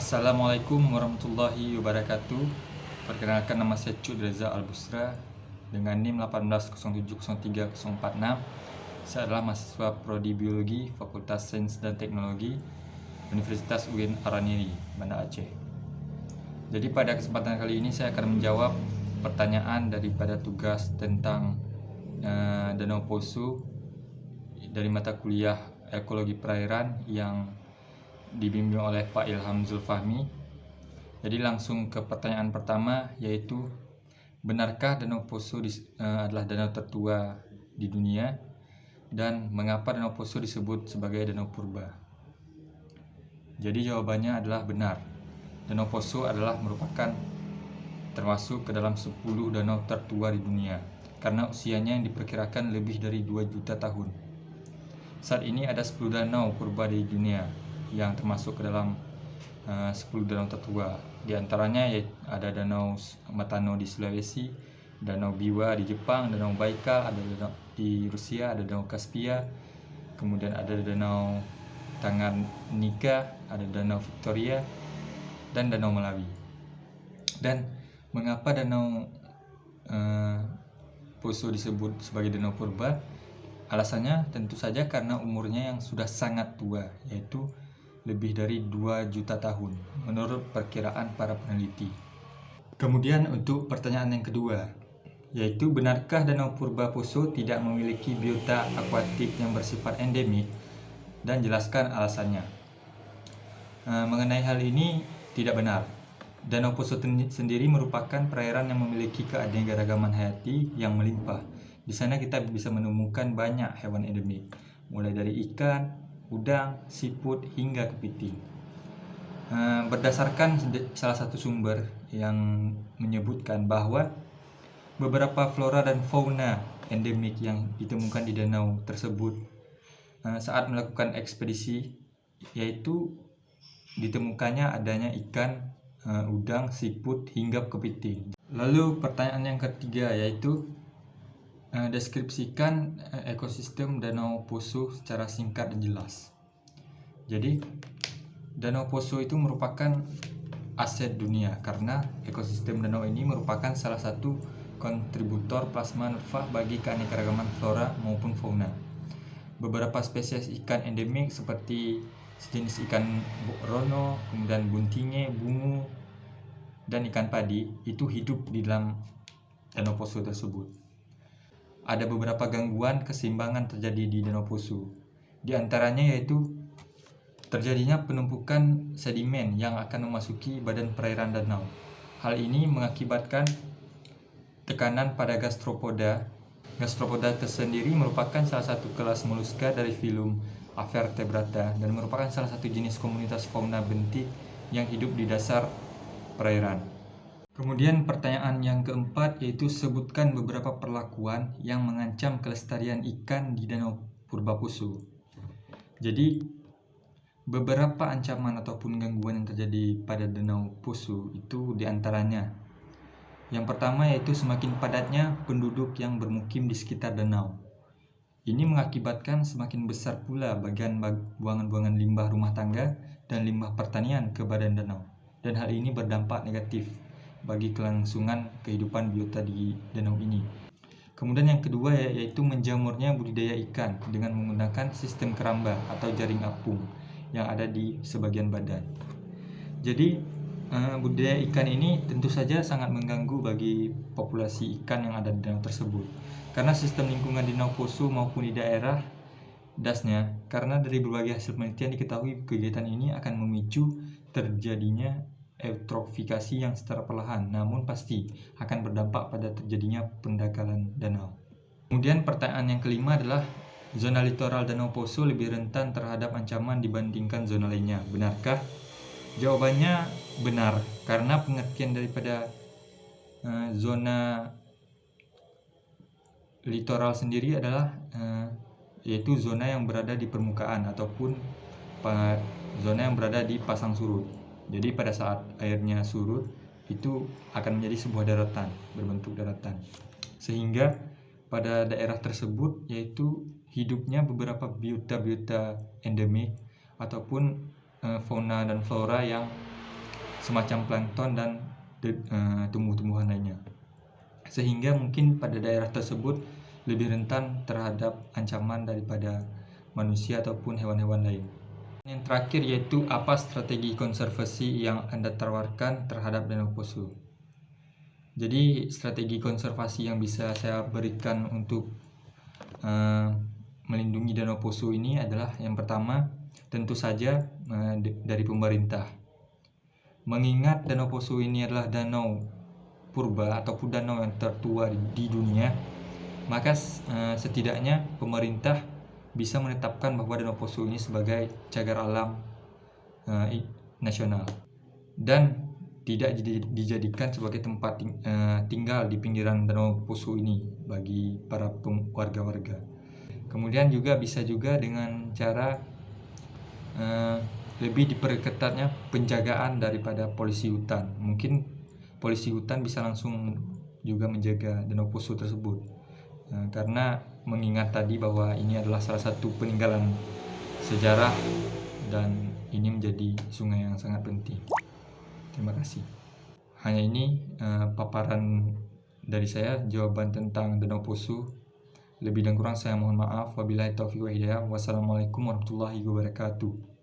Assalamualaikum warahmatullahi wabarakatuh. Perkenalkan, nama saya Cud Reza Albusra dengan NIM 180703046. Saya adalah mahasiswa Prodi Biologi Fakultas Sains dan Teknologi Universitas UIN Araniri, Banda Aceh. Jadi pada kesempatan kali ini saya akan menjawab pertanyaan daripada tugas tentang Danau Poso dari mata kuliah Ekologi Perairan yang dibimbing oleh Pak Ilham Zulfahmi. Jadi langsung ke pertanyaan pertama, yaitu benarkah Danau Poso adalah danau tertua di dunia, dan mengapa Danau Poso disebut sebagai danau purba? Jadi jawabannya adalah benar. Danau Poso adalah merupakan termasuk ke dalam 10 danau tertua di dunia karena usianya yang diperkirakan lebih dari 2 juta tahun. Saat ini ada 10 danau purba di dunia yang termasuk ke dalam 10 danau tertua. Di antaranya ada Danau Matano di Sulawesi, Danau Biwa di Jepang, Danau Baikal ada di Rusia, ada Danau Kaspia, kemudian ada Danau Tanganyika, ada Danau Victoria, dan Danau Malawi. Dan mengapa Danau Poso disebut sebagai danau purba? Alasannya tentu saja karena umurnya yang sudah sangat tua, yaitu lebih dari 2 juta tahun menurut perkiraan para peneliti. Kemudian untuk pertanyaan yang kedua, yaitu benarkah Danau Purba Poso tidak memiliki biota akuatik yang bersifat endemik, dan jelaskan alasannya. Mengenai hal ini tidak benar. Danau Poso sendiri merupakan perairan yang memiliki keanekaragaman hayati yang melimpah. Di sana kita bisa menemukan banyak hewan endemik, mulai dari ikan, udang, siput, hingga kepiting. Berdasarkan salah satu sumber yang menyebutkan bahwa beberapa flora dan fauna endemik yang ditemukan di danau tersebut saat melakukan ekspedisi, yaitu ditemukannya adanya ikan, udang, siput, hingga kepiting. Lalu pertanyaan yang ketiga, yaitu deskripsikan ekosistem Danau Poso secara singkat dan jelas. Jadi, Danau Poso itu merupakan aset dunia karena ekosistem danau ini merupakan salah satu kontributor plasma nutfah bagi keanekaragaman flora maupun fauna. Beberapa spesies ikan endemik seperti sejenis ikan rono, kemudian buntinge, bungu, dan ikan padi itu hidup di dalam Danau Poso tersebut. Ada beberapa gangguan keseimbangan terjadi di Danau Poso. Di antaranya yaitu terjadinya penumpukan sedimen yang akan memasuki badan perairan danau. Hal ini mengakibatkan tekanan pada gastropoda. Gastropoda tersendiri merupakan salah satu kelas moluska dari filum Avertebrata dan merupakan salah satu jenis komunitas fauna bentik yang hidup di dasar perairan. Kemudian pertanyaan yang keempat, yaitu sebutkan beberapa perlakuan yang mengancam kelestarian ikan di Danau Purba Poso. Jadi beberapa ancaman ataupun gangguan yang terjadi pada Danau Poso itu diantaranya. Yang pertama yaitu semakin padatnya penduduk yang bermukim di sekitar danau. Ini mengakibatkan semakin besar pula bagian buangan-buangan limbah rumah tangga dan limbah pertanian ke badan danau. Dan hal ini berdampak negatif bagi kelangsungan kehidupan biota di danau ini. Kemudian yang kedua yaitu menjamurnya budidaya ikan dengan menggunakan sistem keramba atau jaring apung yang ada di sebagian badan. Jadi budidaya ikan ini tentu saja sangat mengganggu bagi populasi ikan yang ada di danau tersebut. Karena sistem lingkungan di Danau Poso maupun di daerah dasnya, karena dari berbagai hasil penelitian diketahui kegiatan ini akan memicu terjadinya eutrofikasi yang secara perlahan namun pasti akan berdampak pada terjadinya pendangkalan danau. Kemudian pertanyaan yang kelima adalah zona litoral Danau Poso lebih rentan terhadap ancaman dibandingkan zona lainnya. Benarkah? Jawabannya benar, karena pengertian daripada zona litoral sendiri adalah yaitu zona yang berada di permukaan ataupun zona yang berada di pasang surut. Jadi pada saat airnya surut itu akan menjadi sebuah daratan, berbentuk daratan. Sehingga pada daerah tersebut yaitu hidupnya beberapa biota-biota endemik ataupun fauna dan flora yang semacam plankton dan tumbuh-tumbuhan lainnya, sehingga mungkin pada daerah tersebut lebih rentan terhadap ancaman daripada manusia ataupun hewan-hewan lain. Yang terakhir yaitu apa strategi konservasi yang Anda tawarkan terhadap Danau Poso. Jadi strategi konservasi yang bisa saya berikan untuk melindungi Danau Poso ini adalah yang pertama tentu saja dari pemerintah. Mengingat Danau Poso ini adalah danau purba ataupun danau yang tertua di dunia, maka setidaknya pemerintah bisa menetapkan bahwa Danau Poso ini sebagai cagar alam nasional dan tidak dijadikan sebagai tempat tinggal di pinggiran Danau Poso ini bagi para warga-warga. Kemudian juga bisa juga dengan cara lebih diperketatnya penjagaan daripada polisi hutan. Mungkin polisi hutan bisa langsung juga menjaga Danau Poso tersebut, karena mengingat tadi bahwa ini adalah salah satu peninggalan sejarah dan ini menjadi sungai yang sangat penting. Terima kasih. Hanya ini paparan dari saya, jawaban tentang Danau Poso. Lebih dan kurang saya mohon maaf. Wabillahi taufiq wal hidayah. Wassalamualaikum warahmatullahi wabarakatuh.